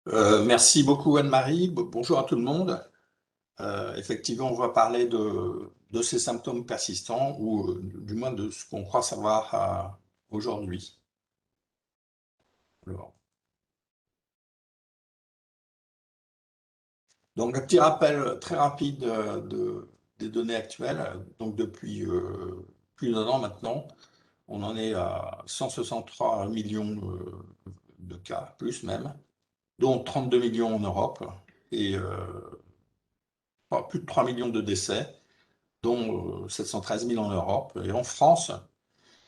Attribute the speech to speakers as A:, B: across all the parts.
A: Merci beaucoup Anne-Marie. Bonjour à tout le monde. Effectivement, on va parler de ces symptômes persistants ou du moins de ce qu'on croit savoir aujourd'hui. Alors, donc, un petit rappel très rapide des données actuelles. Donc, depuis plus d'un an maintenant, on en est à 163 millions de cas, plus même, dont 32 millions en Europe et plus de 3 millions de décès, dont 713 000 en Europe. Et en France,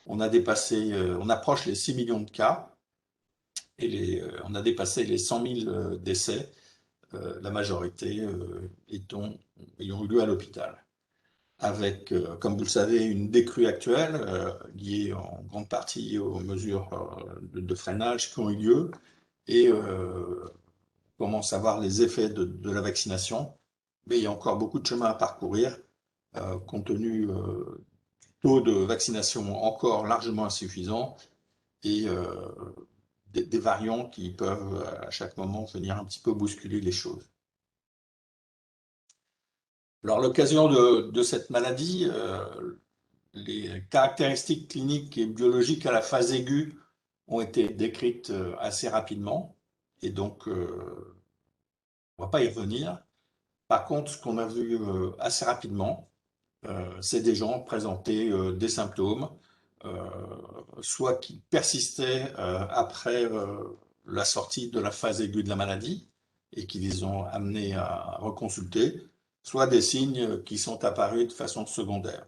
A: on approche les 6 millions de cas et on a dépassé les 100 000 décès, la majorité ayant eu lieu à l'hôpital. Avec, comme vous le savez, une décrue actuelle liée en grande partie aux mesures de freinage qui ont eu lieu et on commence à voir les effets de la vaccination. Mais il y a encore beaucoup de chemin à parcourir compte tenu taux de vaccination encore largement insuffisant et des variants qui peuvent à chaque moment venir un petit peu bousculer les choses. Alors, l'occasion de cette maladie, les caractéristiques cliniques et biologiques à la phase aiguë ont été décrites assez rapidement et donc on ne va pas y revenir. Par contre, ce qu'on a vu assez rapidement, c'est des gens présenter des symptômes, euh, soit qui persistaient après la sortie de la phase aiguë de la maladie et qui les ont amenés à reconsulter, soit des signes qui sont apparus de façon secondaire.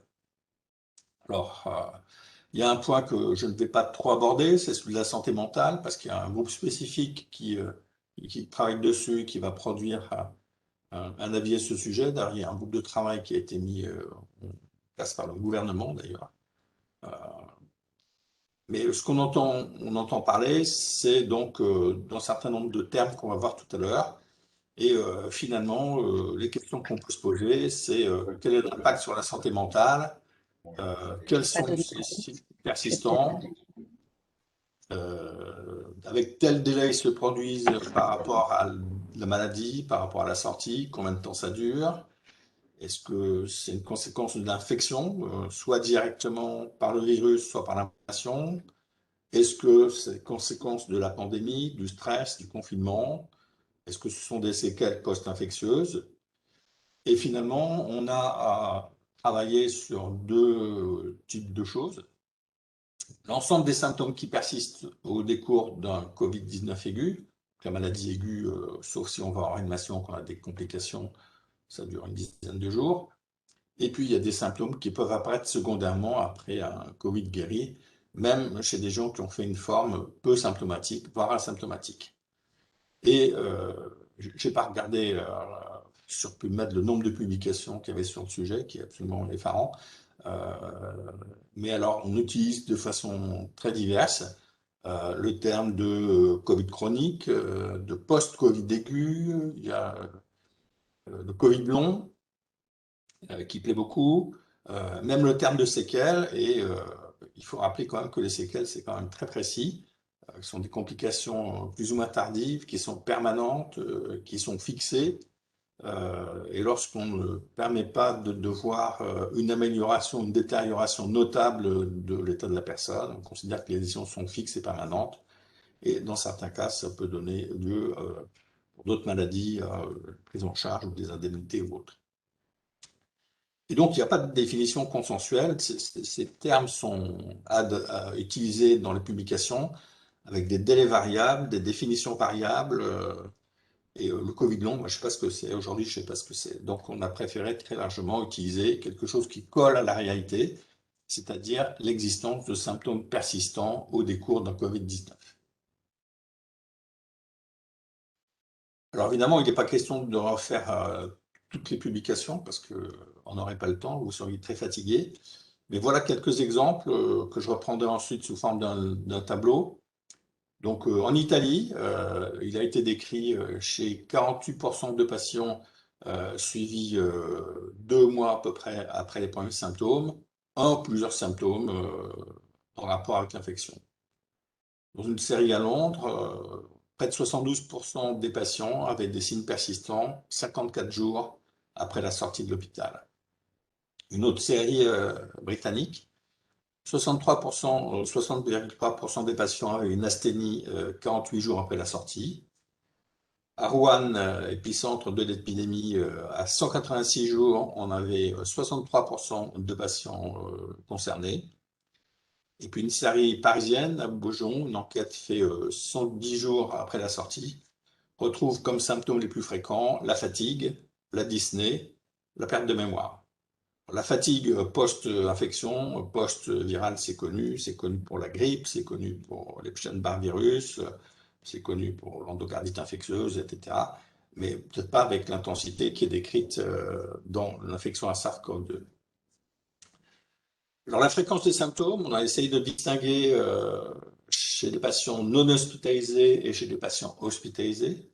A: Alors, il y a un point que je ne vais pas trop aborder, c'est celui de la santé mentale, parce qu'il y a un groupe spécifique qui travaille dessus, qui va produire un avis à ce sujet. D'ailleurs, il y a un groupe de travail qui a été mis en place par le gouvernement, d'ailleurs. Euh, mais ce on entend parler, c'est donc d'un certain nombre de termes qu'on va voir tout à l'heure. Et finalement, les questions qu'on peut se poser, c'est quel est l'impact sur la santé mentale, quels sont ces signes persistants, avec quel délai ils se produisent par rapport à la maladie, par rapport à la sortie, combien de temps ça dure. Est-ce que c'est une conséquence d'une infection, soit directement par le virus, soit par l'infection? Est-ce que c'est une conséquence de la pandémie, du stress, du confinement? Est-ce que ce sont des séquelles post-infectieuses? Et finalement, on a à travailler sur deux types de choses. L'ensemble des symptômes qui persistent au décours d'un Covid-19 aigu, la maladie aiguë, sauf si on va en réanimation, qu'on a des complications, ça dure une dizaine de jours. Et puis, il y a des symptômes qui peuvent apparaître secondairement après un Covid guéri, même chez des gens qui ont fait une forme peu symptomatique, voire asymptomatique. Et je n'ai pas regardé sur PubMed le nombre de publications qu'il y avait sur le sujet, qui est absolument effarant. Euh, mais alors, on utilise de façon très diverse le terme de Covid chronique, de post-Covid aigu, il y a le Covid long, qui plaît beaucoup, même le terme de séquelles, et il faut rappeler quand même que les séquelles, c'est quand même très précis, ce sont des complications plus ou moins tardives, qui sont permanentes, qui sont fixées, et lorsqu'on ne permet pas de voir une amélioration, une détérioration notable de l'état de la personne, on considère que les lésions sont fixes et permanentes, et dans certains cas, ça peut donner lieu, pour d'autres maladies, à prise en charge ou des indemnités ou autres. Et donc, il n'y a pas de définition consensuelle. Ces termes sont utilisés dans les publications avec des délais variables, des définitions variables. Et le Covid long, moi, je ne sais pas ce que c'est. Aujourd'hui, je ne sais pas ce que c'est. Donc, on a préféré très largement utiliser quelque chose qui colle à la réalité, c'est-à-dire l'existence de symptômes persistants au décours d'un Covid-19. Alors, évidemment, il n'est pas question de refaire toutes les publications parce qu'on n'aurait pas le temps, vous seriez très fatigué. Mais voilà quelques exemples que je reprendrai ensuite sous forme d'un tableau. Donc en Italie, il a été décrit chez 48% de patients suivis 2 mois à peu près après les premiers symptômes, un ou plusieurs symptômes en rapport avec l'infection. Dans une série à Londres, près de 72% des patients avaient des signes persistants 54 jours après la sortie de l'hôpital. Une autre série britannique, 60,3% des patients avaient une asthénie 48 jours après la sortie. À Rouen, épicentre de l'épidémie, à 186 jours, on avait 63% de patients concernés. Et puis une série parisienne, à Beaujon, une enquête faite 110 jours après la sortie, retrouve comme symptômes les plus fréquents la fatigue, la dyspnée, la perte de mémoire. La fatigue post-infection, post-virale, c'est connu pour la grippe, c'est connu pour l'Epstein-Barr virus, c'est connu pour l'endocardite infectieuse, etc. Mais peut-être pas avec l'intensité qui est décrite dans l'infection à SARS-CoV-2. Alors la fréquence des symptômes, on a essayé de distinguer chez les patients non hospitalisés et chez les patients hospitalisés.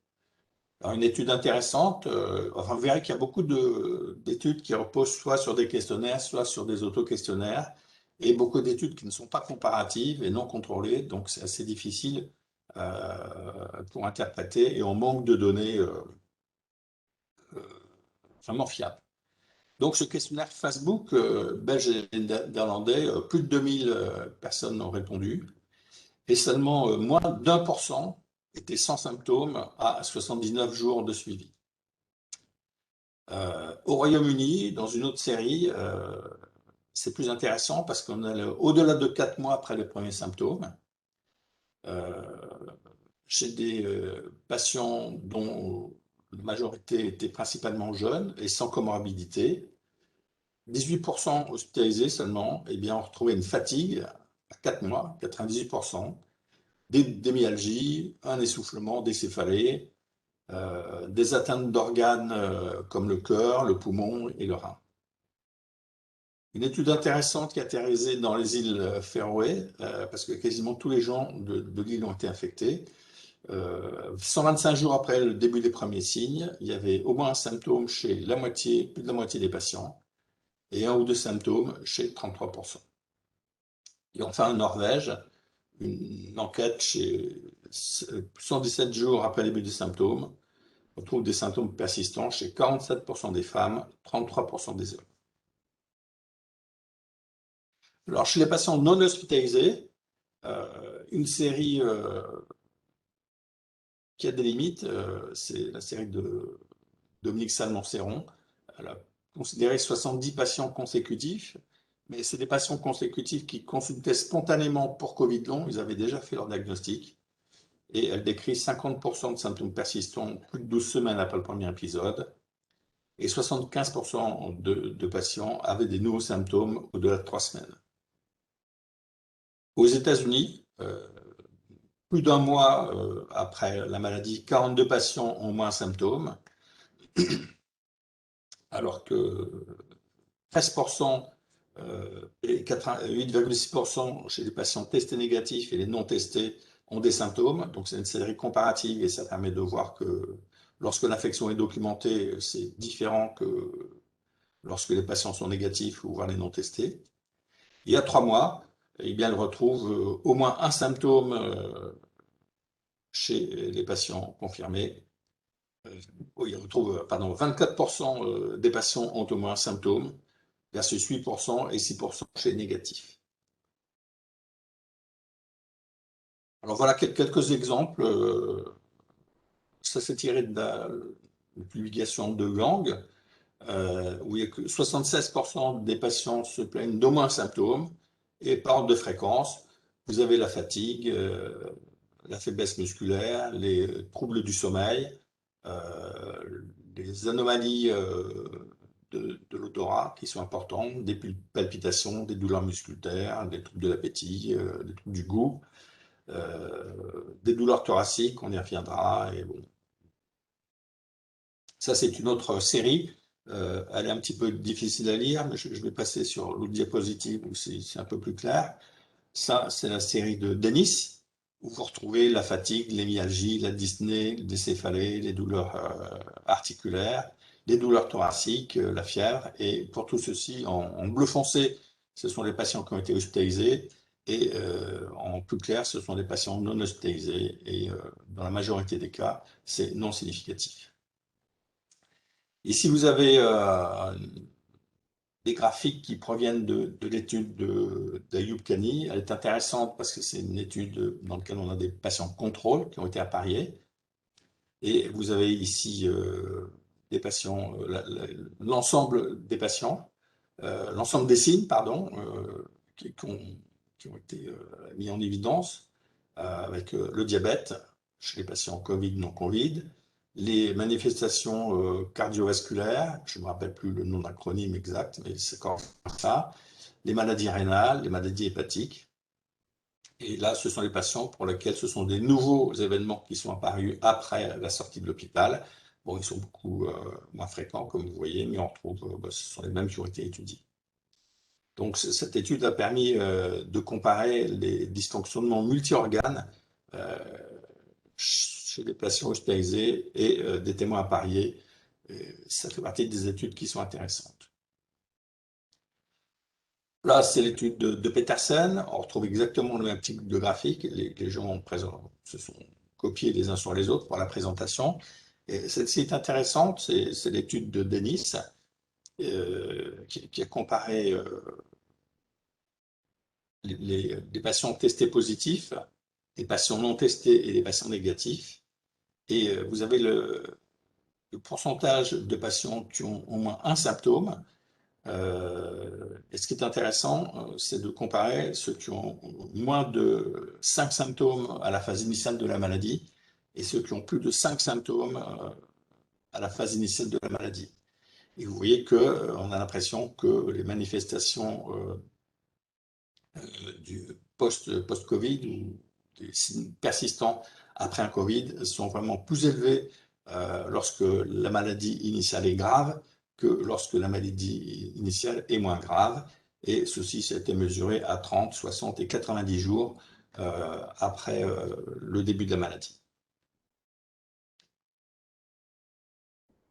A: Alors, une étude intéressante, vous verrez qu'il y a beaucoup d'études qui reposent soit sur des questionnaires, soit sur des auto-questionnaires, et beaucoup d'études qui ne sont pas comparatives et non contrôlées, donc c'est assez difficile pour interpréter, et on manque de données vraiment fiables. Donc ce questionnaire Facebook, belge et néerlandais, plus de 2000 personnes ont répondu, et seulement moins d'1% étaient sans symptômes à 79 jours de suivi. Au Royaume-Uni, dans une autre série, c'est plus intéressant parce qu'on a au-delà de 4 mois après les premiers symptômes, chez des patients dont la majorité était principalement jeunes et sans comorbidité, 18% hospitalisés seulement, eh bien, on retrouvait une fatigue à 4 mois, 98%, des myalgies, un essoufflement, des céphalées, des atteintes d'organes comme le cœur, le poumon et le rein. Une étude intéressante qui a été réalisée dans les îles Féroé, parce que quasiment tous les gens de l'île ont été infectés. 125 jours après le début des premiers signes, il y avait au moins un symptôme chez plus de la moitié des patients, et un ou deux symptômes chez 33%. Et enfin, en Norvège, une enquête chez 117 jours après le début des symptômes, on trouve des symptômes persistants chez 47% des femmes, 33% des hommes. Alors, chez les patients non hospitalisés, une série qui a des limites, c'est la série de Dominique Salmon-Céron. Elle a considéré 70 patients consécutifs, mais c'est des patients consécutifs qui consultaient spontanément pour Covid long, ils avaient déjà fait leur diagnostic, et elle décrit 50% de symptômes persistants plus de 12 semaines après le premier épisode, et 75% de patients avaient des nouveaux symptômes au-delà de 3 semaines. Aux États-Unis, plus d'un mois après la maladie, 42 patients ont moins symptômes, alors que 13% et 8,6% chez les patients testés négatifs et les non testés ont des symptômes. Donc c'est une série comparative et ça permet de voir que lorsque l'infection est documentée, c'est différent que lorsque les patients sont négatifs ou voire les non testés. Il y a 3 mois, eh bien, elle retrouve au moins un symptôme chez les patients confirmés. Il retrouve, 24% des patients ont au moins un symptôme, versus 8% et 6% chez les négatifs. Alors voilà quelques exemples. Ça s'est tiré de la publication de Gang, où il y a que 76% des patients se plaignent d'au moins un symptôme, et par ordre de fréquence, vous avez la fatigue, la faiblesse musculaire, les troubles du sommeil, les anomalies de l'odorat qui sont importantes, des palpitations, des douleurs musculaires, des troubles de l'appétit, des troubles du goût, des douleurs thoraciques, on y reviendra. Et bon. Ça, c'est une autre série. Elle est un petit peu difficile à lire, mais je vais passer sur l'autre diapositive où c'est un peu plus clair. Ça, c'est la série de Denis, où vous retrouvez la fatigue, les myalgies, la dyspnée, les céphalées, les douleurs articulaires, les douleurs thoraciques, la fièvre. Et pour tout ceci, en bleu foncé, ce sont les patients qui ont été hospitalisés. Et en plus clair, ce sont des patients non hospitalisés et dans la majorité des cas, c'est non significatif. Ici, vous avez des graphiques qui proviennent de l'étude d'Ayoub Kani. Elle est intéressante parce que c'est une étude dans laquelle on a des patients contrôle qui ont été appariés. Et vous avez ici des patients, l'ensemble des patients, l'ensemble des signes, pardon, qui ont été mis en évidence avec le diabète chez les patients Covid, non Covid, les manifestations cardiovasculaires, je ne me rappelle plus le nom de l'acronyme exact, mais c'est comme ça, les maladies rénales, les maladies hépatiques. Et là, ce sont les patients pour lesquels ce sont des nouveaux événements qui sont apparus après la sortie de l'hôpital. Bon, ils sont beaucoup moins fréquents, comme vous voyez, mais on retrouve, ce sont les mêmes qui ont été étudiés. Donc, cette étude a permis de comparer les dysfonctionnements multi-organes chez les patients hospitalisés et des témoins appariés. Ça fait partie des études qui sont intéressantes. Là, c'est l'étude de Petersen. On retrouve exactement le même type de graphique. Les gens se sont copiés les uns sur les autres pour la présentation. Et celle-ci est intéressante, c'est l'étude de Denis qui a comparé les patients testés positifs, les patients non testés et les patients négatifs. Et vous avez le pourcentage de patients qui ont au moins un symptôme. Et ce qui est intéressant, c'est de comparer ceux qui ont moins de 5 symptômes à la phase initiale de la maladie et ceux qui ont plus de 5 symptômes à la phase initiale de la maladie. Et vous voyez qu'on a l'impression que les manifestations du post-Covid ou des signes persistants après un Covid sont vraiment plus élevés lorsque la maladie initiale est grave que lorsque la maladie initiale est moins grave. Et ceci, ça a été mesuré à 30, 60 et 90 jours après le début de la maladie.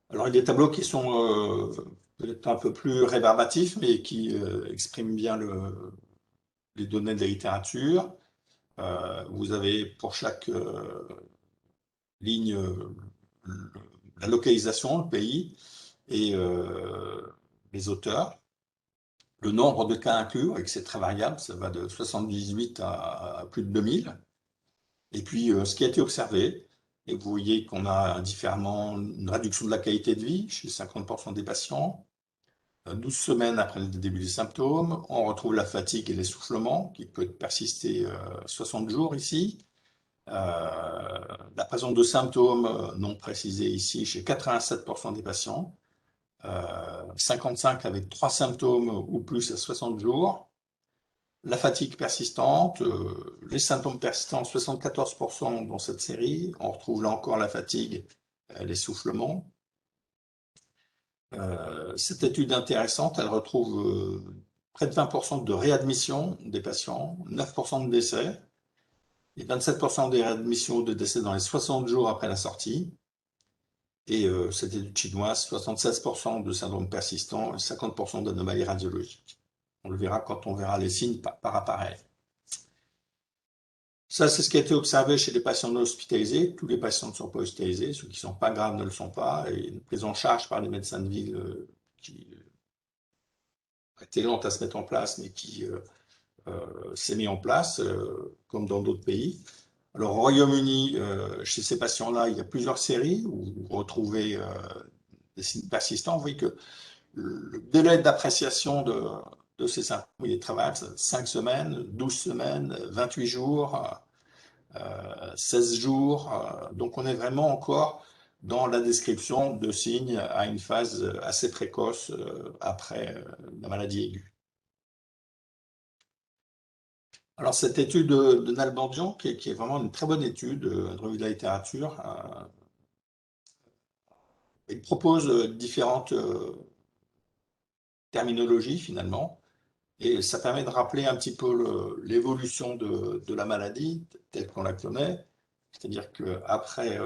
A: Alors, il y a des tableaux qui sont peut-être un peu plus rébarbatifs, mais qui expriment bien les données de la littérature. Vous avez pour chaque ligne la localisation, le pays et les auteurs. Le nombre de cas inclus, et que c'est très variable, ça va de 78 à plus de 2000. Et puis, ce qui a été observé, et vous voyez qu'on a une réduction de la qualité de vie chez 50% des patients. 12 semaines après le début des symptômes, on retrouve la fatigue et l'essoufflement qui peut persister 60 jours ici. La présence de symptômes non précisés ici chez 87% des patients, 55 avec 3 symptômes ou plus à 60 jours. La fatigue persistante, les symptômes persistants, 74% dans cette série. On retrouve là encore la fatigue, l'essoufflement. Cette étude intéressante, elle retrouve près de 20% de réadmission des patients, 9% de décès, et 27% des réadmissions de décès dans les 60 jours après la sortie. Et cette étude chinoise, 76% de syndrome persistant et 50% d'anomalies radiologiques. On le verra quand on verra les signes par appareil. Ça, c'est ce qui a été observé chez les patients non hospitalisés. Tous les patients ne sont pas hospitalisés, ceux qui ne sont pas graves ne le sont pas, et une prise en charge par les médecins de ville qui a été lente à se mettre en place, mais qui s'est mis en place, comme dans d'autres pays. Alors, au Royaume-Uni, chez ces patients-là, il y a plusieurs séries où vous retrouvez des signes persistants. Vous voyez que le délai d'appréciation de ces symptômes, il est très variable, 5 semaines, 12 semaines, 28 jours, 16 jours. Donc, on est vraiment encore dans la description de signes à une phase assez précoce après la maladie aiguë. Alors, cette étude de Nalbandian, qui est vraiment une très bonne étude, de revue de la littérature, il propose différentes terminologies finalement, et ça permet de rappeler un petit peu l'évolution de la maladie telle qu'on la connaît, c'est-à-dire qu'après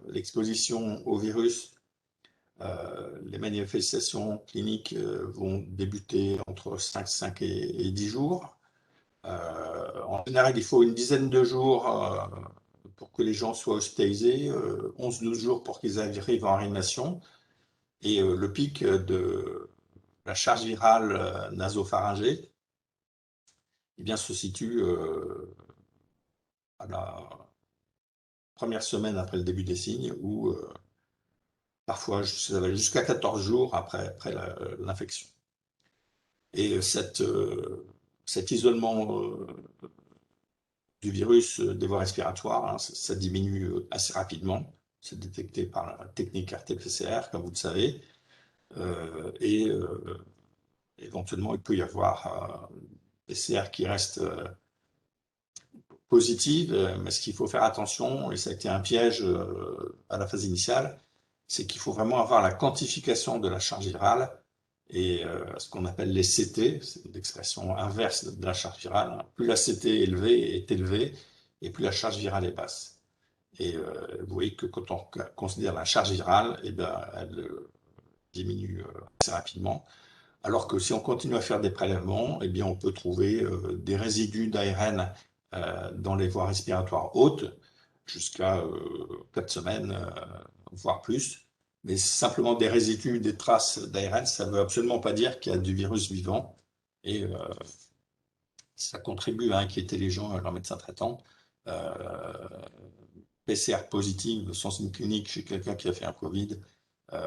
A: l'exposition au virus, les manifestations cliniques vont débuter entre 5 et 10 jours. En général, il faut une dizaine de jours pour que les gens soient hospitalisés, 11-12 jours pour qu'ils arrivent en réanimation. Et le pic de la charge virale nasopharyngée eh bien, se situe à la première semaine après le début des signes, ou parfois ça va jusqu'à 14 jours après l'infection. Et cet isolement du virus des voies respiratoires, hein, ça diminue assez rapidement. C'est détecté par la technique RT-PCR, comme vous le savez. Et éventuellement, il peut y avoir PCR qui reste positive, mais ce qu'il faut faire attention, et ça a été un piège à la phase initiale, c'est qu'il faut vraiment avoir la quantification de la charge virale et ce qu'on appelle les CT, c'est l'expression inverse de la charge virale. Plus la CT est élevée et plus la charge virale est basse. Et vous voyez que quand on considère la charge virale, eh bien, elle diminue assez rapidement. Alors que si on continue à faire des prélèvements, eh bien, on peut trouver des résidus d'ARN dans les voies respiratoires hautes jusqu'à 4 semaines, voire plus. Mais simplement des résidus, des traces d'ARN, ça ne veut absolument pas dire qu'il y a du virus vivant. Et ça contribue à inquiéter les gens, leurs médecins traitants. PCR positive, sans signe clinique chez quelqu'un qui a fait un Covid,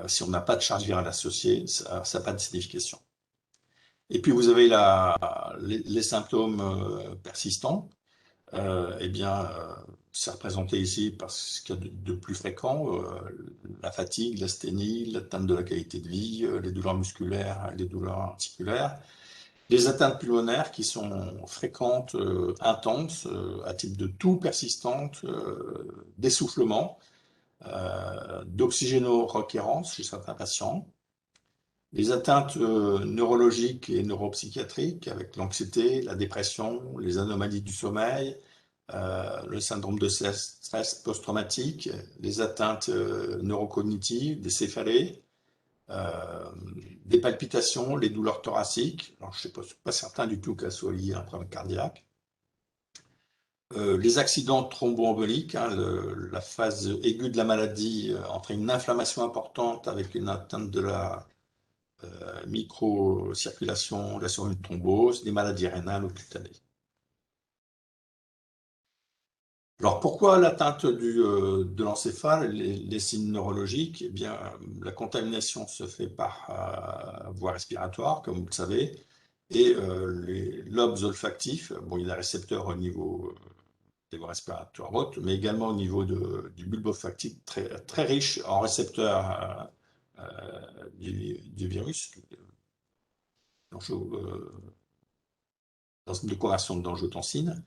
A: si on n'a pas de charge virale associée, ça n'a pas de signification. Et puis vous avez les symptômes persistants. Eh bien, c'est représenté ici par ce qu'il y a de plus fréquent, la fatigue, l'asthénie, l'atteinte de la qualité de vie, les douleurs musculaires, les douleurs articulaires, les atteintes pulmonaires qui sont fréquentes, intenses, à type de toux persistante, d'essoufflement, d'oxygénorequérance chez certains patients, les atteintes neurologiques et neuropsychiatriques avec l'anxiété, la dépression, les anomalies du sommeil, le syndrome de stress post-traumatique, les atteintes neurocognitives, des céphalées, euh, des palpitations, les douleurs thoraciques. Alors, je ne suis pas certain du tout qu'elles soient liées à un problème cardiaque. Les accidents thromboemboliques, hein, la phase aiguë de la maladie entraîne une inflammation importante avec une atteinte de la microcirculation, la survenue de thrombose, des maladies rénales ou cutanées. Alors pourquoi l'atteinte de l'encéphale, les signes neurologiques? Eh bien, la contamination se fait par voie respiratoire, comme vous le savez, et les lobes olfactifs, bon, il y a des récepteurs au niveau des voies respiratoires hautes, mais également au niveau du bulbe olfactif très, très riche en récepteurs du virus, de conversion d'angiotensine.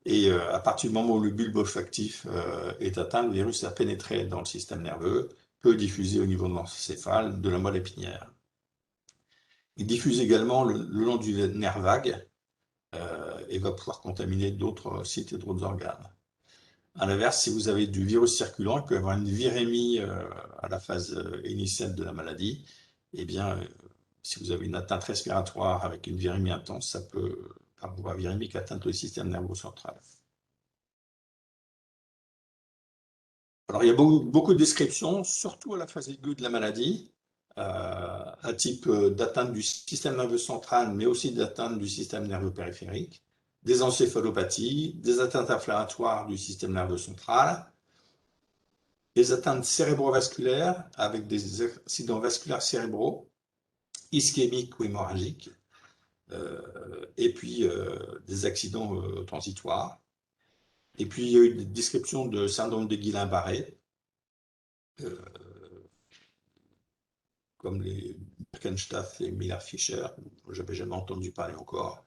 A: Et à partir du moment où le bulbe olfactif est atteint, le virus a pénétré dans le système nerveux, peut diffuser au niveau de l'encéphale, de la moelle épinière. Il diffuse également le long du nerf vague et va pouvoir contaminer d'autres sites et d'autres organes. À l'inverse, si vous avez du virus circulant, il peut y avoir une virémie à la phase initiale de la maladie. Eh bien, si vous avez une atteinte respiratoire avec une virémie intense, ça peut, par voie virémique, atteindre le système nerveux central. Alors, il y a beaucoup de descriptions, surtout à la phase aiguë de la maladie, à type d'atteinte du système nerveux central, mais aussi d'atteinte du système nerveux périphérique, des encéphalopathies, des atteintes inflammatoires du système nerveux central, des atteintes cérébrovasculaires avec des accidents vasculaires cérébraux, ischémiques ou hémorragiques, et puis des accidents transitoires. Et puis, il y a eu des descriptions de syndrome de Guillain-Barré, comme les Birkenstaff et Miller-Fischer, dont je n'avais jamais entendu parler encore,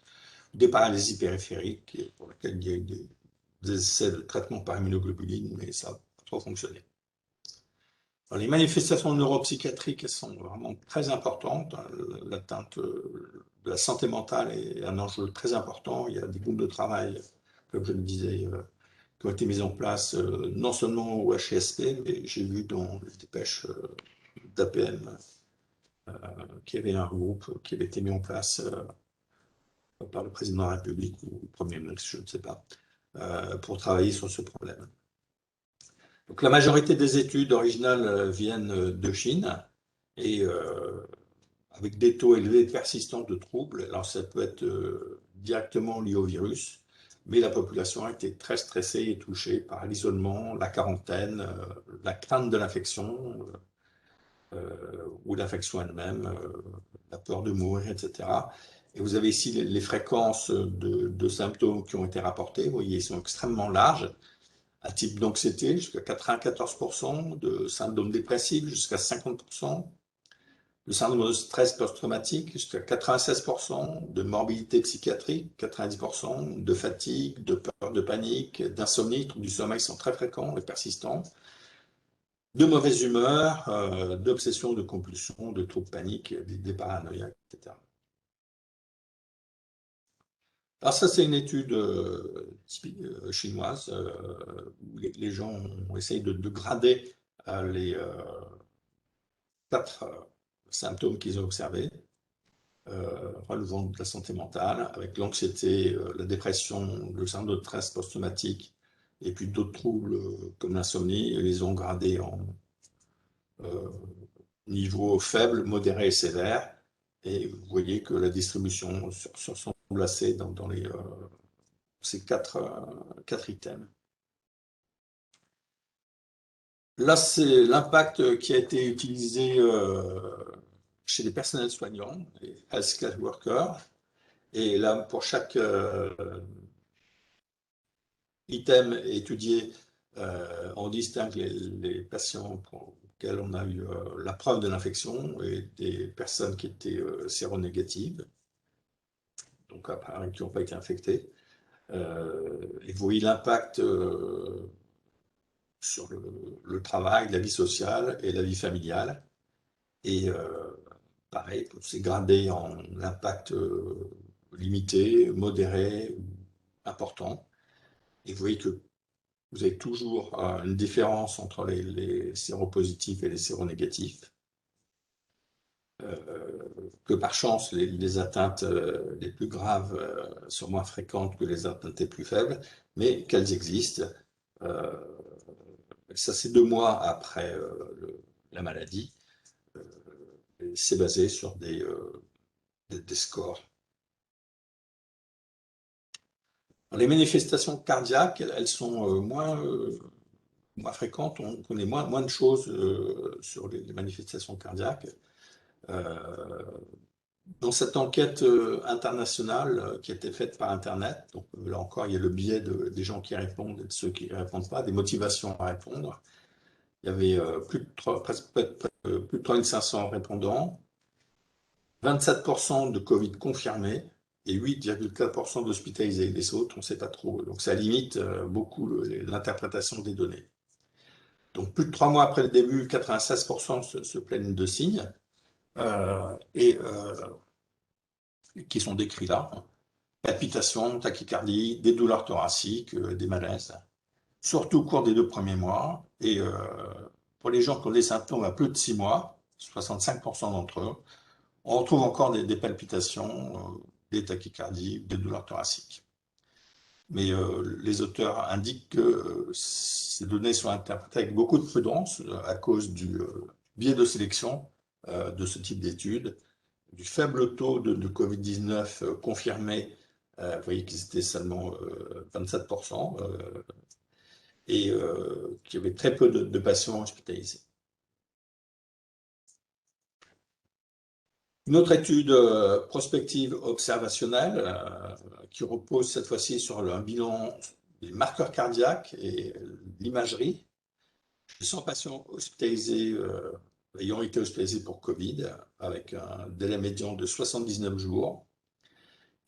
A: des paralysies périphériques, pour lesquelles il y a eu des essais de traitement par immunoglobuline, mais ça n'a pas trop fonctionné. Alors, les manifestations neuropsychiatriques, elles sont vraiment très importantes. L'atteinte de la santé mentale est un enjeu très important. Il y a des groupes de travail, comme je le disais, qui ont été mis en place non seulement au HSP, mais j'ai vu dans les dépêches d'APM qu'il y avait un groupe qui avait été mis en place par le président de la République ou le Premier ministre, je ne sais pas, pour travailler sur ce problème. Donc, la majorité des études originales viennent de Chine et avec des taux élevés persistants de troubles. Alors, ça peut être directement lié au virus, mais la population a été très stressée et touchée par l'isolement, la quarantaine, la crainte de l'infection ou l'infection elle-même, la peur de mourir, etc. Et vous avez ici les fréquences de symptômes qui ont été rapportés. Vous voyez, ils sont extrêmement larges. Un type d'anxiété jusqu'à 94%, de syndrome dépressif jusqu'à 50%, le syndrome de stress post-traumatique jusqu'à 96%, de morbidité psychiatrique 90%, de fatigue, de peur, de panique, d'insomnie, troubles du sommeil sont très fréquents et persistants, de mauvaise humeur, d'obsession, de compulsion, de troubles paniques, des paranoïaques, etc. Alors ça, c'est une étude chinoise où les gens ont essayé de grader les 4 symptômes qu'ils ont observés, relevant de la santé mentale, avec l'anxiété, la dépression, le syndrome de stress post-traumatique, et puis d'autres troubles comme l'insomnie, ils les ont gradés en euh, niveau faible, modéré et sévère. Et vous voyez que la distribution se ressemble assez dans ces 4 items. Là, c'est l'impact qui a été utilisé chez les personnels soignants, les healthcare workers. Et là, pour chaque item étudié, on distingue les patients pour lesquels on a eu la preuve de l'infection et des personnes qui étaient séronégatives, donc qui n'ont pas été infectées. Et vous voyez l'impact sur le travail, la vie sociale et la vie familiale. Et pareil, c'est gradé en impact limité, modéré, important. Et vous voyez que vous avez toujours une différence entre les séropositifs et les séronégatifs. Que par chance, les atteintes les plus graves sont moins fréquentes que les atteintes les plus faibles, mais qu'elles existent. Euh, Ça, c'est 2 mois après la maladie. C'est basé sur des scores. Les manifestations cardiaques, elles sont moins fréquentes. On connaît moins de choses sur les manifestations cardiaques. Euh, Dans cette enquête internationale qui a été faite par Internet, donc là encore, il y a le biais des gens qui répondent et de ceux qui ne répondent pas, des motivations à répondre. Il y avait presque plus de 3500 répondants, 27% de Covid confirmés et 8,4% d'hospitalisés. Les autres, on ne sait pas trop. Donc ça limite beaucoup l'interprétation des données. Donc plus de 3 mois après le début, 96% se plaignent de signes et qui sont décrits là. Palpitations, tachycardie, des douleurs thoraciques, des malaises, surtout au cours des 2 premiers mois. Et pour les gens qui ont des symptômes à plus de 6 mois, 65% d'entre eux, on retrouve encore des palpitations, des tachycardies, des douleurs thoraciques. Mais les auteurs indiquent que ces données sont interprétées avec beaucoup de prudence à cause du biais de sélection de ce type d'études, du faible taux de Covid-19 confirmé. Vous voyez qu'ils étaient seulement 27%, et qu'il y avait très peu de patients hospitalisés. Une autre étude prospective observationnelle qui repose cette fois-ci sur un bilan des marqueurs cardiaques et l'imagerie. 100 patients hospitalisés ayant été hospitalisés pour Covid avec un délai médian de 79 jours.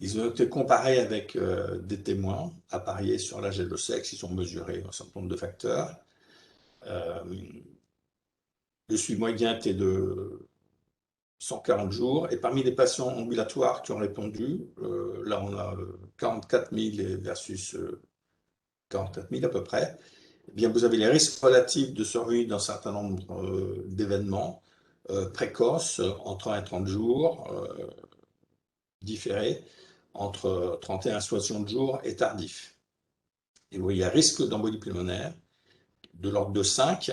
A: Ils ont été comparés avec des témoins appariés sur l'âge et le sexe. Ils ont mesuré un certain nombre de facteurs. Le suivi moyen était de 140 jours. Et parmi les patients ambulatoires qui ont répondu, là on a 44 000 versus 44 000 à peu près, eh bien, vous avez les risques relatifs de survenue d'un certain nombre d'événements précoces, entre 1 et 30 jours, différés, entre 31 et 60 jours est tardif. Et vous voyez, il y a risque d'embolie pulmonaire de l'ordre de 5,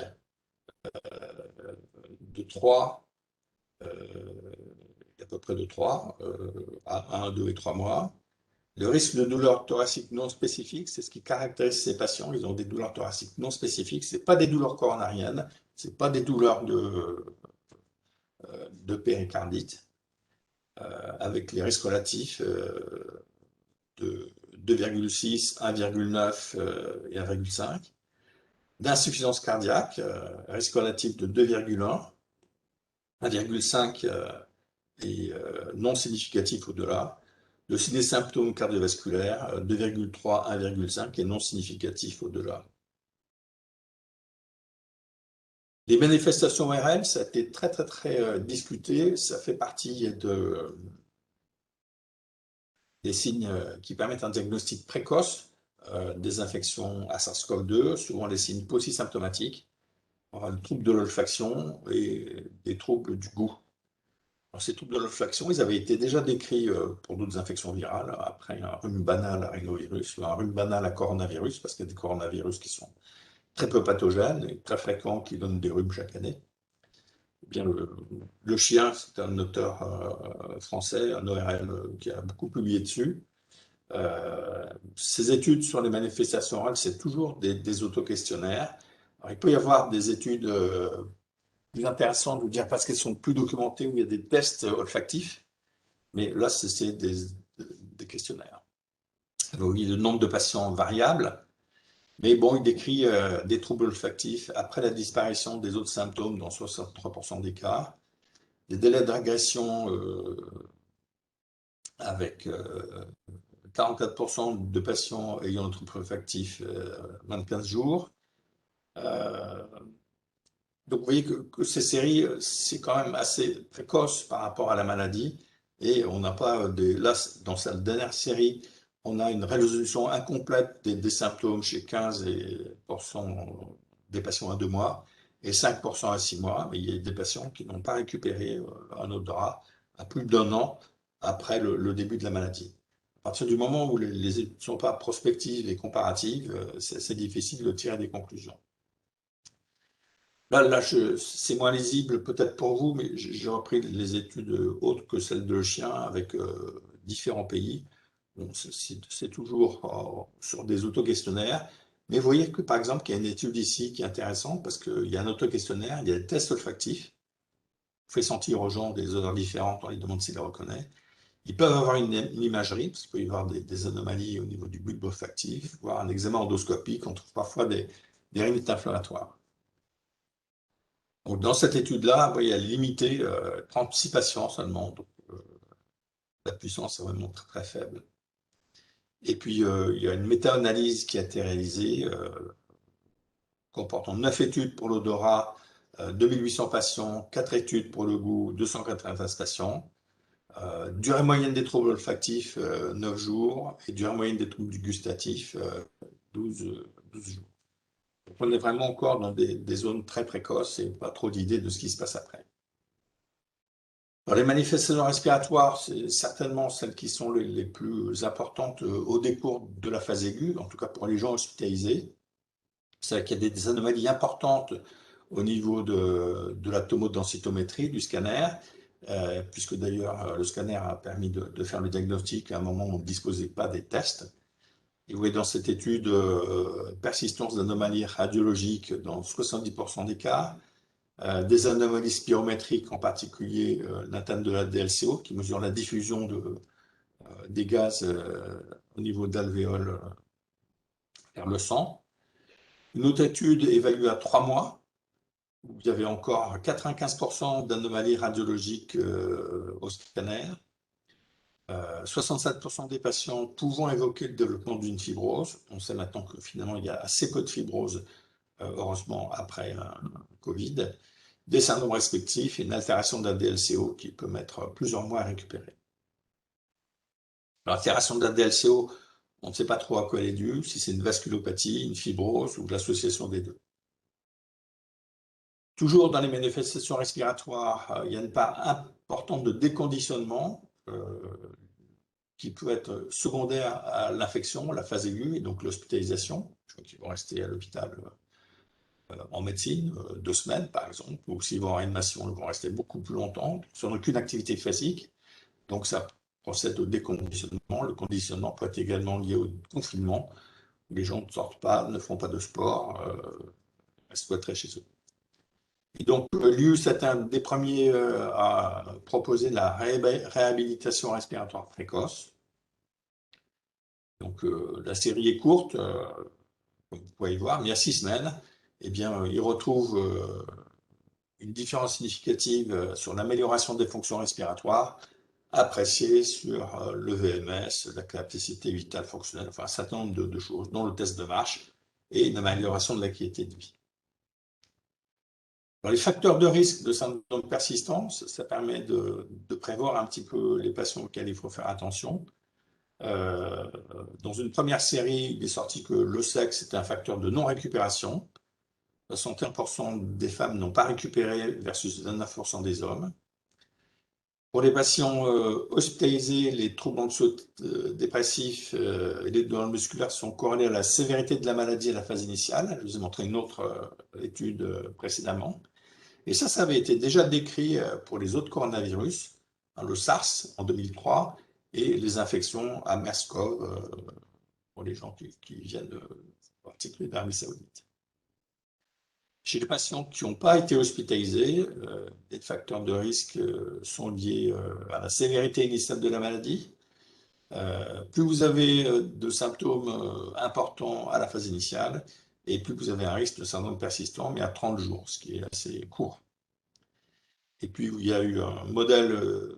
A: de 3, à peu près de 3 à 1, 2 et 3 mois. Le risque de douleurs thoraciques non spécifiques, c'est ce qui caractérise ces patients. Ils ont des douleurs thoraciques non spécifiques. Ce n'est pas des douleurs coronariennes, ce n'est pas des douleurs de péricardite, avec les risques relatifs de 2,6, 1,9 et 1,5. D'insuffisance cardiaque, risque relatif de 2,1, 1,5 et non significatif au-delà. De des symptômes cardiovasculaires, 2,3, 1,5 et non significatif au-delà. Les manifestations ORL, ça a été très discuté. Ça fait partie des signes qui permettent un diagnostic précoce des infections à SARS-CoV-2, souvent les signes polysymptomatiques, le trouble de l'olfaction et des troubles du goût. Alors, ces troubles de l'olfaction, ils avaient été déjà décrits pour d'autres infections virales, après un rhume banal à rhinovirus ou un rhume banal à coronavirus, parce qu'il y a des coronavirus qui sont très peu pathogènes et très fréquents, qui donnent des rhumes chaque année. Eh bien, le chien, c'est un auteur français, un ORL, qui a beaucoup publié dessus. Ces études sur les manifestations orales, c'est toujours des autoquestionnaires. Alors, il peut y avoir des études plus intéressantes, je veux dire, parce qu'elles sont plus documentées, où il y a des tests olfactifs, mais là, c'est des questionnaires. Donc, il y a le nombre de patients variables, mais bon, il décrit des troubles olfactifs après la disparition des autres symptômes dans 63% des cas, des délais de régression avec 44% de patients ayant un trouble olfactif moins de 15 jours. Donc vous voyez que ces séries, c'est quand même assez précoce par rapport à la maladie. Et on n'a pas, là, dans cette dernière série, on a une résolution incomplète des symptômes chez 15% des patients à 2 mois et 5% à 6 mois. Mais il y a des patients qui n'ont pas récupéré un odorat à plus d'1 an après le début de la maladie. À partir du moment où les études ne sont pas prospectives et comparatives, c'est difficile de tirer des conclusions. Là c'est moins lisible peut-être pour vous, mais j'ai repris les études autres que celles de chien avec différents pays. Bon, c'est toujours sur des autoquestionnaires. Mais vous voyez que par exemple, il y a une étude ici qui est intéressante parce qu'il y a un autoquestionnaire, il y a des tests olfactifs. On fait sentir aux gens des odeurs différentes, on les demande s'ils les reconnaissent. Ils peuvent avoir une imagerie, parce qu'il peut y avoir des anomalies au niveau du bulbe olfactif, voire un examen endoscopique, on trouve parfois des rhinites inflammatoires. Donc, dans cette étude-là, il y a limité 36 patients seulement, donc la puissance est vraiment très faible. Et puis, il y a une méta-analyse qui a été réalisée, comportant 9 études pour l'odorat, 2800 patients, 4 études pour le goût, 293 patients. Durée moyenne des troubles olfactifs, 9 jours, et durée moyenne des troubles gustatifs, 12 jours. Donc, on est vraiment encore dans des zones très précoces et pas trop d'idées de ce qui se passe après. Alors, les manifestations respiratoires, c'est certainement celles qui sont les plus importantes au décours de la phase aiguë, en tout cas pour les gens hospitalisés. C'est qu'il y a des anomalies importantes au niveau de la tomodensitométrie du scanner, puisque d'ailleurs le scanner a permis de faire le diagnostic à un moment où on ne disposait pas des tests. Et vous voyez dans cette étude persistance d'anomalies radiologiques dans 70% des cas, des anomalies spirométriques, en particulier l'atteinte de la DLCO, qui mesure la diffusion des gaz au niveau d'alvéoles vers le sang. Une autre étude évaluée à 3 mois, où il y avait encore 95% d'anomalies radiologiques au scanner, 67% des patients pouvant évoquer le développement d'une fibrose. On sait maintenant que finalement il y a assez peu de fibrose, heureusement, après Covid. Des syndromes respectifs et une altération de la DLCO qui peut mettre plusieurs mois à récupérer. L'altération de la DLCO, on ne sait pas trop à quoi elle est due, si c'est une vasculopathie, une fibrose ou l'association des deux. Toujours dans les manifestations respiratoires, il y a une part importante de déconditionnement qui peut être secondaire à l'infection, la phase aiguë, et donc l'hospitalisation. Qui vont rester à l'hôpital en médecine, 2 semaines par exemple, ou s'ils vont en réanimation, ils vont rester beaucoup plus longtemps, sans aucune activité physique. Donc ça procède au déconditionnement. Le conditionnement peut être également lié au confinement. Les gens ne sortent pas, ne font pas de sport, restent cloîtrés chez eux. Et donc l'IUS est un des premiers à proposer la réhabilitation respiratoire précoce. Donc la série est courte, comme vous pouvez y voir, mais il y a 6 semaines, eh bien, il retrouve une différence significative sur l'amélioration des fonctions respiratoires appréciée sur le VMS, la capacité vitale fonctionnelle, enfin un certain nombre de choses, dont le test de marche et une amélioration de la qualité de vie. Alors, les facteurs de risque de syndrome persistant, ça permet de prévoir un petit peu les patients auxquels il faut faire attention. Dans une première série, il est sorti que le sexe est un facteur de non-récupération. 61% des femmes n'ont pas récupéré versus 29% des hommes. Pour les patients hospitalisés, les troubles anxio-dépressifs et les douleurs musculaires sont corrélés à la sévérité de la maladie à la phase initiale. Je vous ai montré une autre étude précédemment. Et ça avait été déjà décrit pour les autres coronavirus, le SARS en 2003 et les infections à MERS-CoV pour les gens qui viennent en particulier d'Arabie Saoudite. Chez les patients qui n'ont pas été hospitalisés, les facteurs de risque sont liés à la sévérité initiale de la maladie. Plus vous avez de symptômes importants à la phase initiale, et plus vous avez un risque de syndrome persistant, mais à 30 jours, ce qui est assez court. Et puis, il y a eu un modèle,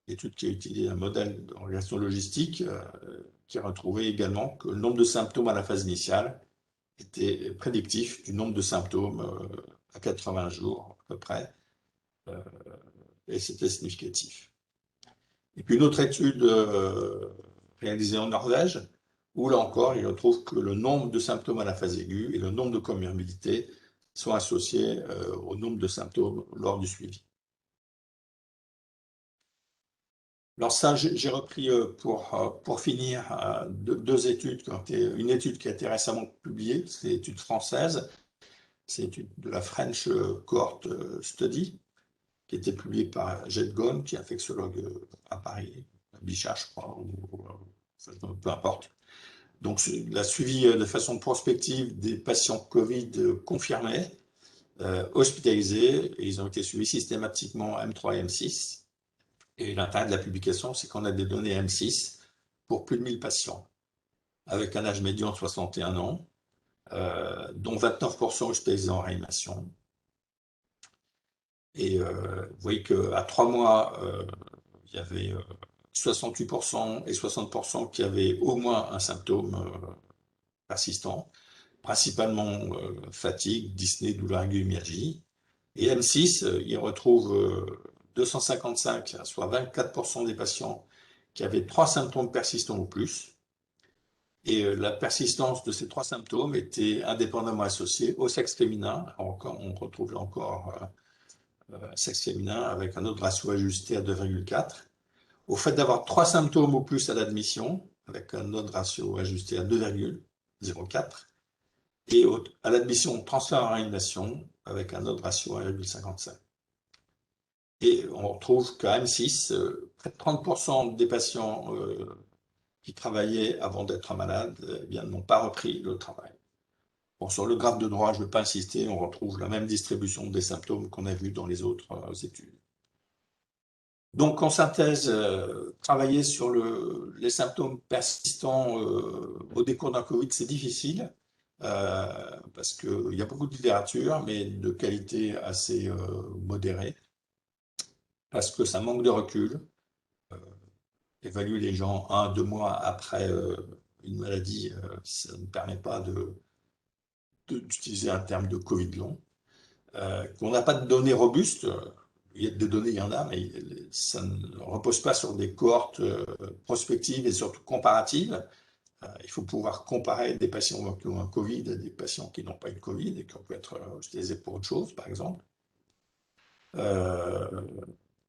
A: étude qui a utilisé un modèle d'organisation logistique qui a retrouvé également que le nombre de symptômes à la phase initiale était prédictif du nombre de symptômes à 80 jours à peu près, et c'était significatif. Et puis une autre étude réalisée en Norvège, où là encore, il retrouve que le nombre de symptômes à la phase aiguë et le nombre de comorbidités sont associés au nombre de symptômes lors du suivi. Alors ça, j'ai repris pour finir deux études, une étude qui a été récemment publiée, c'est l'étude française, c'est l'étude de la French Cohort Study, qui a été publiée par Jette Ghosn, qui est infectiologue à Paris, à Bichat, je crois, ou peu importe. Donc, elle a suivi de façon prospective des patients Covid confirmés, hospitalisés, et ils ont été suivis systématiquement M3 et M6. Et l'intérêt de la publication, c'est qu'on a des données M6 pour plus de 1000 patients, avec un âge médian de 61 ans, dont 29% hospitalisés en réanimation. Et vous voyez qu'à 3 mois, il y avait 68% et 60% qui avaient au moins un symptôme persistant, principalement fatigue, dyspnée, douleur aiguë, myalgie. Et M6, il retrouve 255, soit 24% des patients qui avaient 3 symptômes persistants ou plus. Et la persistance de ces 3 symptômes était indépendamment associée au sexe féminin. On retrouve encore sexe féminin avec un autre ratio ajusté à 2,4. Au fait d'avoir 3 symptômes ou plus à l'admission, avec un autre ratio ajusté à 2,04. Et à l'admission transfert en réanimation, avec un autre ratio à 1,55. Et on retrouve qu'à M6, près de 30% des patients qui travaillaient avant d'être malades n'ont pas repris le travail. Bon, sur le graphe de droite, je ne vais pas insister, on retrouve la même distribution des symptômes qu'on a vu dans les autres études. Donc, en synthèse, travailler sur les symptômes persistants au décours d'un Covid, c'est difficile, parce qu'il y a beaucoup de littérature, mais de qualité assez modérée, parce que ça manque de recul. Évaluer les gens 1-2 mois après une maladie, ça ne permet pas d'utiliser un terme de Covid long. Qu'on n'a pas de données robustes, il y a des données, il y en a, mais ça ne repose pas sur des cohortes prospectives et surtout comparatives. Il faut pouvoir comparer des patients qui ont un Covid à des patients qui n'ont pas eu de Covid et qui peuvent être hospitalisés pour autre chose, par exemple.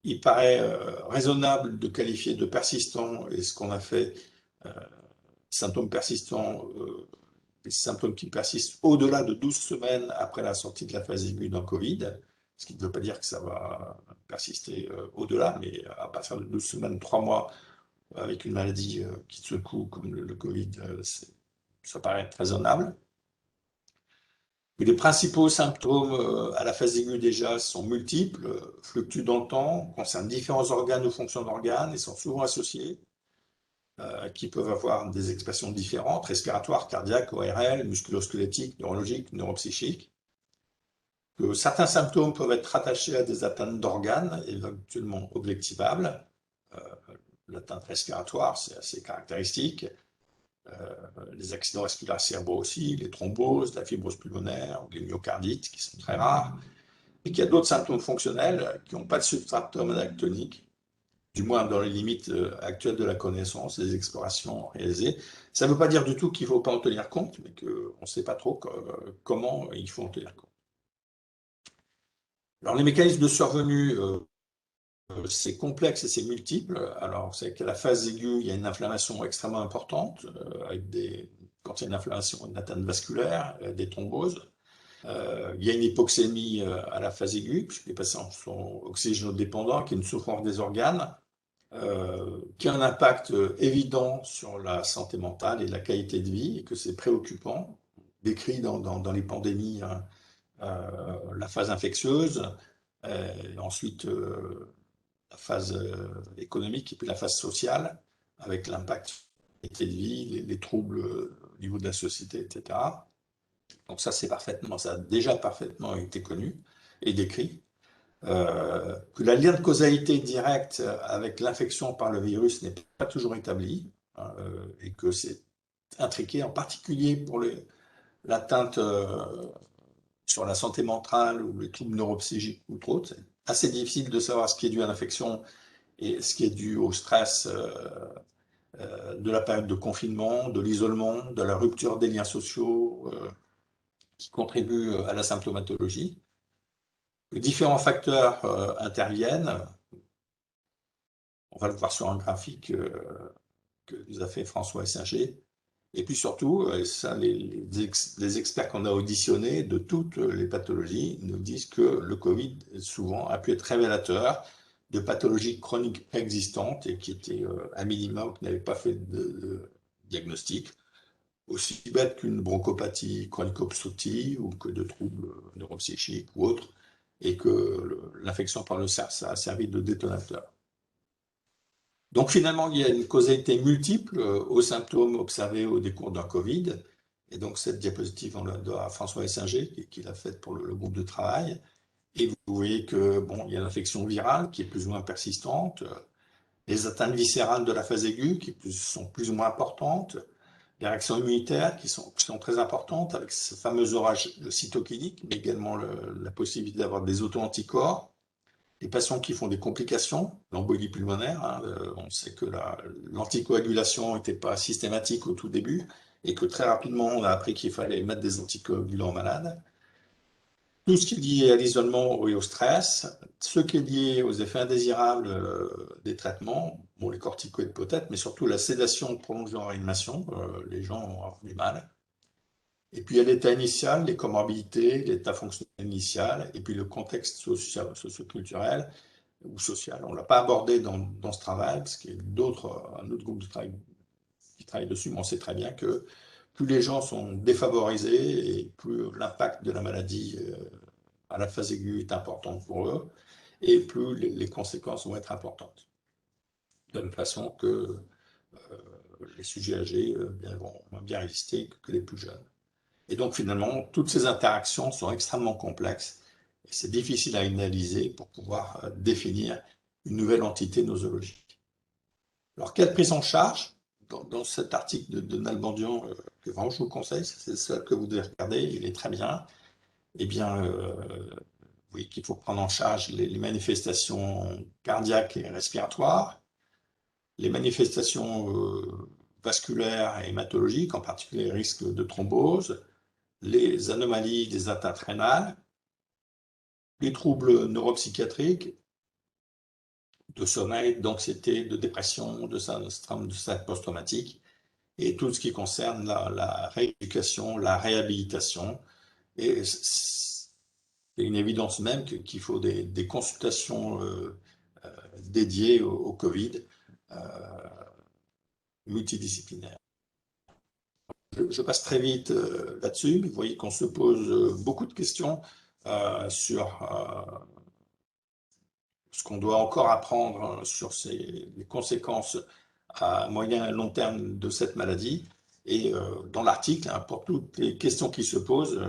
A: il paraît raisonnable de qualifier de persistant, et ce qu'on a fait, euh, symptômes persistants, des symptômes qui persistent au-delà de 12 semaines après la sortie de la phase aiguë d'un Covid, ce qui ne veut pas dire que ça va persister au-delà, mais à partir de 12 semaines, 3 mois, avec une maladie qui te secoue comme le Covid, ça paraît être raisonnable. Les principaux symptômes à la phase aiguë déjà sont multiples, fluctuent dans le temps, concernent différents organes ou fonctions d'organes et sont souvent associés, qui peuvent avoir des expressions différentes, respiratoires, cardiaques, ORL, musculo-squelettiques, neurologiques, neuropsychiques. Que certains symptômes peuvent être rattachés à des atteintes d'organes, éventuellement objectivables. Euh, L'atteinte respiratoire, c'est assez caractéristique. Les accidents vasculaires cérébraux aussi, les thromboses, la fibrose pulmonaire, les myocardites, qui sont très rares. Et qu'il y a d'autres symptômes fonctionnels qui n'ont pas de substrat tonique, du moins dans les limites actuelles de la connaissance, des explorations réalisées. Ça ne veut pas dire du tout qu'il ne faut pas en tenir compte, mais qu'on ne sait pas trop comment il faut en tenir compte. Alors les mécanismes de survenue, c'est complexe et c'est multiple. Alors c'est qu'à la phase aiguë, il y a une inflammation extrêmement importante, quand il y a une inflammation, une atteinte vasculaire, des thromboses. Il y a une hypoxémie à la phase aiguë, puisque les patients sont oxygénodépendants, qui est une souffrance des organes, qui a un impact évident sur la santé mentale et la qualité de vie, et que c'est préoccupant, décrit dans les pandémies, hein, la phase infectieuse, ensuite la phase économique et puis la phase sociale, avec l'impact sur la qualité de vie, les troubles au niveau de la société, etc. Donc ça, ça a déjà parfaitement été connu et décrit. Que la lien de causalité directe avec l'infection par le virus n'est pas toujours établi, hein, et que c'est intriqué, en particulier pour l'atteinte sur la santé mentale ou les troubles neuropsychiques ou autres. C'est assez difficile de savoir ce qui est dû à l'infection et ce qui est dû au stress de la période de confinement, de l'isolement, de la rupture des liens sociaux qui contribuent à la symptomatologie. Différents facteurs interviennent. On va le voir sur un graphique que nous a fait François Essinger. Et puis surtout, ça, les experts qu'on a auditionnés de toutes les pathologies nous disent que le Covid, souvent, a pu être révélateur de pathologies chroniques existantes et qui étaient à minima ou qui n'avaient pas fait de diagnostic, aussi bête qu'une bronchopathie chronique obstructive ou que de troubles neuropsychiques ou autres, et que l'infection par le cerf, ça a servi de détonateur. Donc finalement, il y a une causalité multiple aux symptômes observés au décours d'un Covid. Et donc cette diapositive, on la doit à François Essinger, qui l'a faite pour le groupe de travail. Et vous voyez que bon, il y a l'infection virale qui est plus ou moins persistante, les atteintes viscérales de la phase aiguë qui sont plus ou moins importantes, les réactions immunitaires qui sont très importantes avec ce fameux orage cytokinique, mais également la possibilité d'avoir des auto-anticorps. Les patients qui font des complications, l'embolie pulmonaire, hein, on sait que l'anticoagulation n'était pas systématique au tout début et que très rapidement on a appris qu'il fallait mettre des anticoagulants malades. Tout ce qui est lié à l'isolement et au stress, ce qui est lié aux effets indésirables des traitements, bon, les corticoïdes peut-être, mais surtout la sédation prolongée en réanimation, les gens ont avoir du mal. Et puis il y a l'état initial, les comorbidités, l'état fonctionnel initial, et puis le contexte socioculturel ou social. On ne l'a pas abordé dans ce travail, parce qu'il y a un autre groupe de travail qui travaille dessus, mais on sait très bien que plus les gens sont défavorisés et plus l'impact de la maladie à la phase aiguë est important pour eux, et plus les conséquences vont être importantes. De la même façon que les sujets âgés vont bien résister que les plus jeunes. Et donc finalement, toutes ces interactions sont extrêmement complexes et c'est difficile à analyser pour pouvoir définir une nouvelle entité nosologique. Alors, quelle prise en charge? Dans cet article de Nalbandian, que vraiment je vous conseille, c'est celui que vous devez regarder, il est très bien. Eh bien, oui, qu'il faut prendre en charge les manifestations cardiaques et respiratoires, les manifestations vasculaires et hématologiques, en particulier les risques de thrombose, les anomalies des atteintes rénales, les troubles neuropsychiatriques, de sommeil, d'anxiété, de dépression, de syndrome de stress post-traumatique, et tout ce qui concerne la rééducation, la réhabilitation. Et c'est une évidence même qu'il faut des consultations dédiées au Covid, euh, multidisciplinaires. Je passe très vite là-dessus, mais vous voyez qu'on se pose beaucoup de questions sur ce qu'on doit encore apprendre sur les conséquences à moyen et long terme de cette maladie. Et dans l'article, hein, pour toutes les questions qui se posent,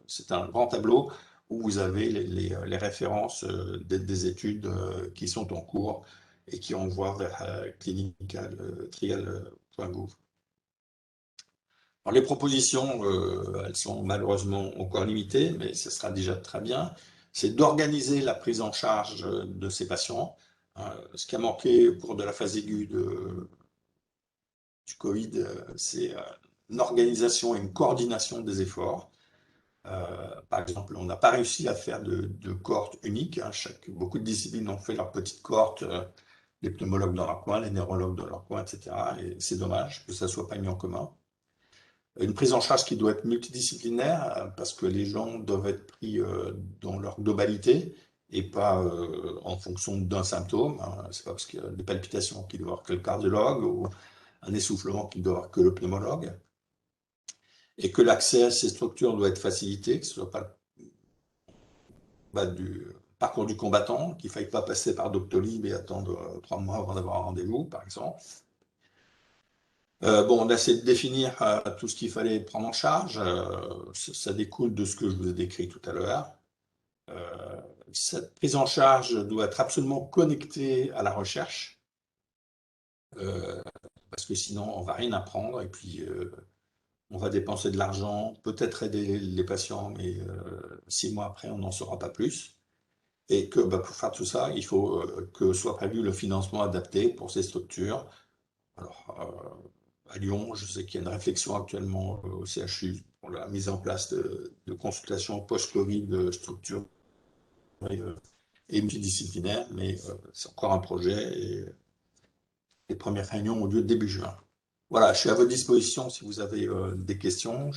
A: c'est un grand tableau où vous avez les références des études qui sont en cours et qui envoient vers clinicaltrial.gouv. Alors, les propositions, elles sont malheureusement encore limitées, mais ce sera déjà très bien. C'est d'organiser la prise en charge de ces patients. Ce qui a manqué au cours de la phase aiguë du Covid, c'est une organisation et une coordination des efforts. Par exemple, on n'a pas réussi à faire de cohorte unique, hein. Beaucoup de disciplines ont fait leur petite cohorte, les pneumologues dans leur coin, les neurologues dans leur coin, etc. Et c'est dommage que ça ne soit pas mis en commun. Une prise en charge qui doit être multidisciplinaire, parce que les gens doivent être pris dans leur globalité et pas en fonction d'un symptôme, hein. C'est pas parce qu'il y a des palpitations qu'il doit avoir que le cardiologue ou un essoufflement qu'il doit avoir que le pneumologue. Et que l'accès à ces structures doit être facilité, que ce ne soit pas du parcours du combattant, qu'il ne faille pas passer par Doctolib et attendre 3 mois avant d'avoir un rendez-vous, par exemple. Bon, on a essayé de définir tout ce qu'il fallait prendre en charge. Ça découle de ce que je vous ai décrit tout à l'heure. Cette prise en charge doit être absolument connectée à la recherche, parce que sinon on ne va rien apprendre et puis on va dépenser de l'argent, peut-être aider les patients, mais 6 mois après on n'en saura pas plus. Et que pour faire tout ça, il faut que soit prévu le financement adapté pour ces structures. Alors, à Lyon, je sais qu'il y a une réflexion actuellement au CHU pour la mise en place de consultations post-Covid structurées et multidisciplinaires, mais c'est encore un projet et les premières réunions ont lieu début juin. Voilà, je suis à votre disposition si vous avez des questions.